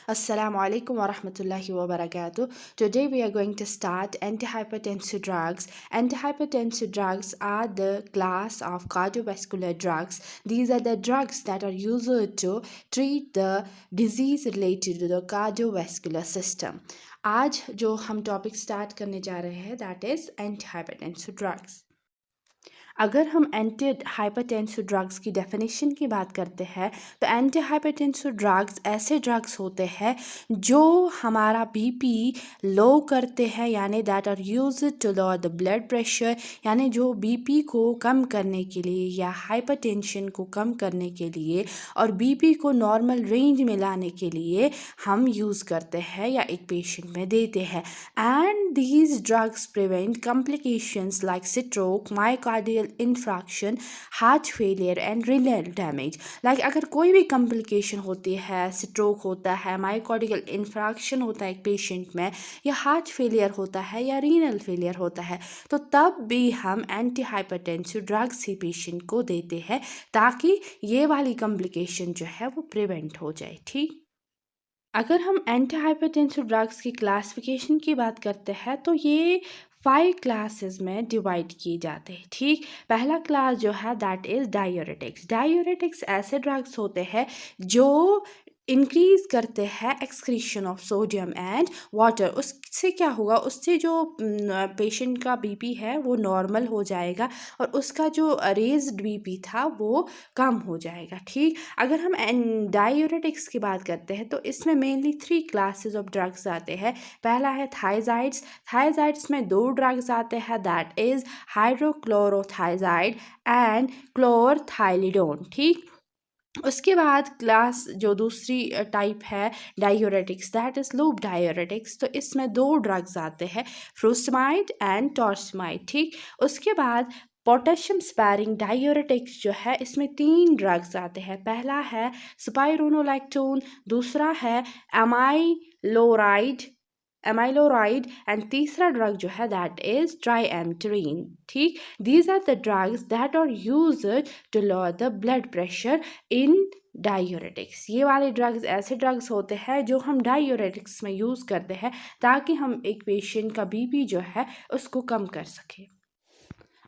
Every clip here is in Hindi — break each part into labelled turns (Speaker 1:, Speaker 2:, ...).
Speaker 1: Assalamu alaikum wa rahmatullahi wa barakatuh. Today we are going to start antihypertensive drugs. Antihypertensive drugs are the class of cardiovascular drugs. These are the drugs that are used to treat the disease related to the cardiovascular system. आज जो हम टॉपिक स्टार्ट करने जा रहे हैं दैट इज़ एंटीहाइपरटेंसिव ड्रग्स. अगर हम एंटी हाइपरटेंसिव ड्रग्स की डेफिनेशन की बात करते हैं तो एंटी हाइपरटेंसिव ड्रग्स ऐसे ड्रग्स होते हैं जो हमारा बीपी लो करते हैं, यानी that are use to lower the blood pressure, यानी जो बीपी को कम करने के लिए या हाइपरटेंशन को कम करने के लिए और बीपी को नॉर्मल रेंज में लाने के लिए हम यूज़ करते हैं या एक पेशेंट में देते हैं. And these drugs prevent complications like stroke, myocardial infraction, heart failure and renal damage. Like अगर कोई भी कॉम्प्लिकेशन होती है, स्ट्रोक होता है, मायोकार्डियल इंफ्रैक्शन होता है एक पेशेंट में, या हार्ट फेलियर होता है या रीनल फेलियर होता है, तो तब भी हम एंटी हाइपरटेंसिव ड्रग्स ही पेशेंट को देते हैं ताकि ये वाली कॉम्प्लिकेशन जो है वो प्रिवेंट हो जाए. ठीक, अगर हम एंटी हाइपरटेंसिव ड्रग्स की क्लासिफिकेशन की बात करते हैं तो ये 5 क्लासेस में डिवाइड किए जाते हैं. ठीक, पहला क्लास जो है दैट इज़ डायूरेटिक्स. डायूरेटिक्स ऐसे ड्रग्स होते हैं जो इंक्रीज़ करते हैं excretion of sodium and water. उससे क्या होगा, उससे जो पेशेंट का बीपी है वो नॉर्मल हो जाएगा और उसका जो रेज्ड बीपी था वो कम हो जाएगा. ठीक, अगर हम डायूरेटिक्स की बात करते हैं तो इसमें मेनली 3 क्लासेस ऑफ ड्रग्स आते हैं. पहला है थायजाइड्स. थायजाइड्स में 2 ड्रग्स आते हैं दैट इज़ हाइड्रोक्लोरोथायजाइड एंड क्लोरथाइलिडोन. ठीक, उसके बाद क्लास जो दूसरी टाइप है diuretics that is loop diuretics. तो इसमें 2 ड्रग्स आते हैं, फ्रूसमाइड एंड टॉर्समाइड. ठीक, उसके बाद पोटेशियम स्पैरिंग डायूरेटिक्स जो है इसमें 3 ड्रग्स आते हैं. पहला है स्पाइरोनोलैक्टोन, दूसरा है एमाइलोराइड एंड तीसरा ड्रग जो है दैट इज़ ट्राइएम्पटेरिन. ठीक, these are the drugs that are used to lower the blood pressure in diuretics. ये वाले ड्रग्स ऐसे ड्रग्स होते हैं जो हम डायूरेटिक्स में यूज़ करते हैं ताकि हम एक पेशेंट का बीपी जो है उसको कम कर सकें.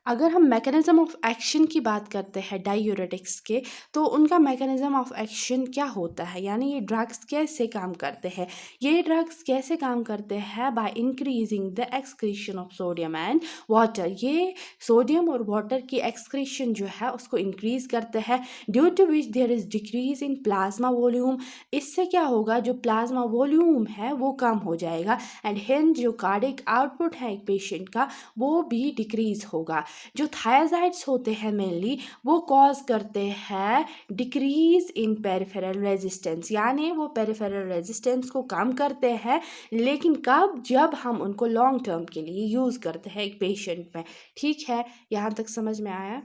Speaker 1: अगर हम मैकेनिज़्म ऑफ एक्शन की बात करते हैं डायूरेटिक्स के, तो उनका मैकेनिज़्म ऑफ एक्शन क्या होता है, यानी ये ड्रग्स कैसे काम करते हैं. ये ड्रग्स कैसे काम करते हैं by increasing the excretion of sodium and water. ये सोडियम और वाटर की एक्सक्रीशन जो है उसको इंक्रीज़ करते हैं due to which there is decrease in plasma volume. इससे क्या होगा, जो प्लाज्मा वॉल्यूम है वो कम हो जाएगा एंड हेंस जो कार्डिक आउटपुट है एक पेशेंट का वो भी डिक्रीज़ होगा. जो थायजाइड्स होते हैं मेनली वो कॉज करते हैं डिक्रीज इन पेरिफेरल रेजिस्टेंस, यानी वो पेरिफेरल रेजिस्टेंस को कम करते हैं, लेकिन कब, जब हम उनको लॉन्ग टर्म के लिए यूज़ करते हैं एक पेशेंट में. ठीक है, यहाँ तक समझ में आया.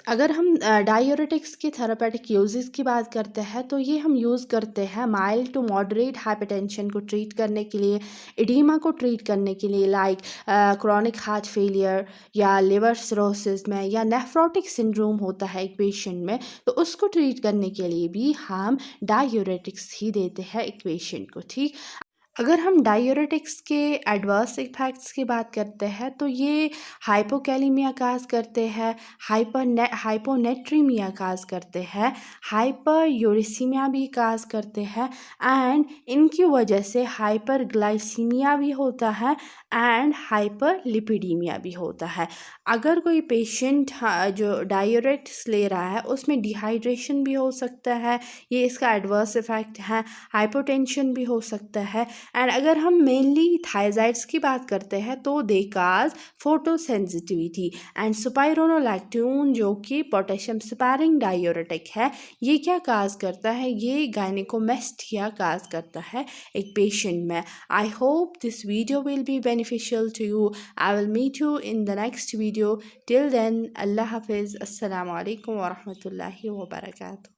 Speaker 1: अगर हम डायूरेटिक्स की थेरापेटिक यूजेस की बात करते हैं तो ये हम यूज़ करते हैं माइल्ड टू मॉडरेट हाइपरटेंशन को ट्रीट करने के लिए, एडीमा को ट्रीट करने के लिए, लाइक क्रॉनिक हार्ट फेलियर या लिवर सिरोसिस में, या नेफ्रोटिक सिंड्रोम होता है एक पेशेंट में, तो उसको ट्रीट करने के लिए भी हम डायूरेटिक्स ही देते हैं एक पेशेंट को. ठीक, अगर हम डायूरेटिक्स के एडवर्स इफ़ेक्ट्स की बात करते हैं तो ये हाइपोकैलेमिया काज करते हैं, हाइपोनेट्रीमिया काज करते हैं, हाइपर यूरिसीमिया भी काज करते हैं एंड इनकी वजह से हाइपरग्लाइसीमिया भी होता है एंड हाइपरलिपिडीमिया भी होता है. अगर कोई पेशेंट जो डायूरेटिक्स ले रहा है उसमें डिहाइड्रेशन भी हो सकता है, ये इसका एडवर्स इफ़ेक्ट है. हाइपोटेंशन भी हो सकता है. एंड अगर हम मेनली थायजाइड्स की बात करते हैं तो दे काज फोटोसेंसिटिविटी एंड स्पाइरोनोलैक्टोन जो कि पोटेशियम स्पैरिंग डायूरेटिक है, ये क्या काज करता है, ये गायनेकोमेस्टिया काज करता है एक पेशेंट में. I hope this video will be beneficial to you. I will meet you in the next video. Till then, Allah Hafiz. Assalamu alaikum wa rahmatullahi wa barakatuh.